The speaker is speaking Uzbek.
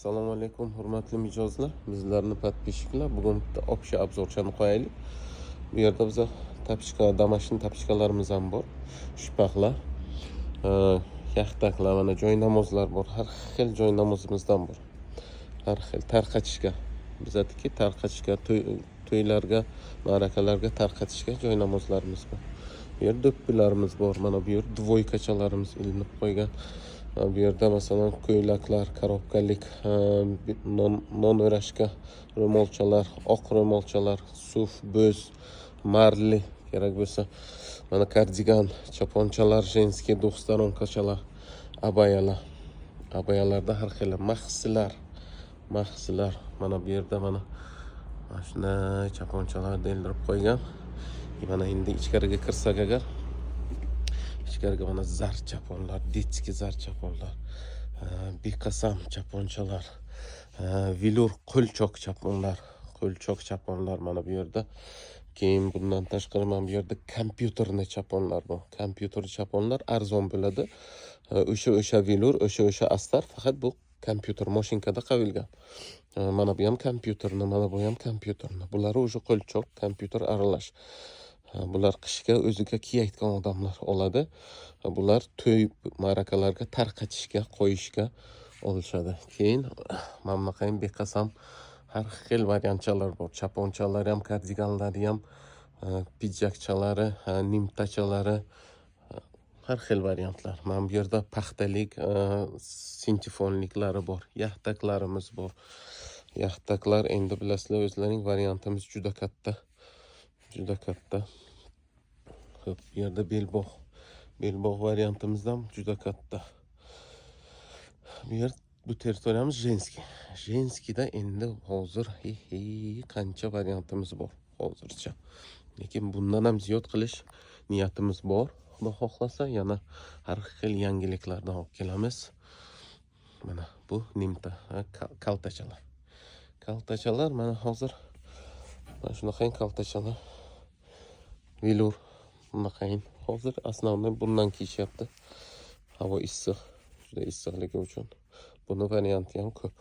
Assalomu alaykum, hurmatli mijozlar, bizlarni podpishchilar. Bugun bitta общий obzorchani qo'yaylik. Bu yerda biza tapchka, damashkin tapchkalarimiz ham bor. Shpaqlar, yaxtaklar, mana joy namozlar bor. Har xil joy namozimizdan bor. Har xil tarqatishga. Bizatiki tarqatishga, to'ylarga, ma'rakalarga tarqatishga joy namozlarimiz bor. Bu yerda do'ppilarimiz bor. Mana bu yer dvoykachalarimiz ilinib qo'ygan. Bu yerda masalan ko'ylaklar, korobkalik, non o'rashga ro'molchalar, oq ro'molchalar, suf, bo'z, marli kerak bo'lsa, mana kardigan, chaponchalar, jenskiy do'xtironkachalar, abayalarda har xil mahsilar, mana bu yerda mana shunday chaponchalar deldirib qo'ygan. Mana endi ichkariga kirsak agar, ichkariga mana zar chaponlar, detskiy zar chaponlar, beqasam chaponchalar, vilur qo'lchoq chaponlar mana bu yerda. Keyin bundan tashqari mana bu yerda kompyuterli chaponlar bor. Kompyuter chaponlar arzon bo'ladi. O'sha vilur, o'sha astar faqat bu kompyuter mashinkada qavilgan. Mana bu ham kompyuterni, mana bu ham kompyuterni. Bular o'sha qo'lchoq, kompyuter aralash. Bular qishga o'ziga kiyayotgan odamlar oladi. Bular to'y ma'rakalarga tarqatishga, qo'yishga olishadi. Keyin mana bunaqa ham beqasam har xil variantchalar bor. Chaponchalari ham, kardiganlari ham, pidjakchalari, nimtachalari, har xil variantlar. Mana bu yerda paxtalik, sintefonliklari bor. Yaxtaklarimiz bor. Yaxtaklar endi bilasizlar, o'zlarining variantimiz juda katta. Xo'p, bu yerda belbog' variantimizdan juda katta. Bu territoriyamiz jenskiyda endi hozir qancha variantimiz bor hozircha. Lekin bundan ham ziyod qilish niyatimiz bor. Xudo xohlasa yana har xil yangiliklardan olib kelamiz. Mana bu nimta kaltachalar mana hozir mana shunaqa kaltachalar. Vilur bunaqayin hozir основной bundan kiyishyapti. Havo issiq, juda issiqligi uchun. Buni varianti ham ko'p.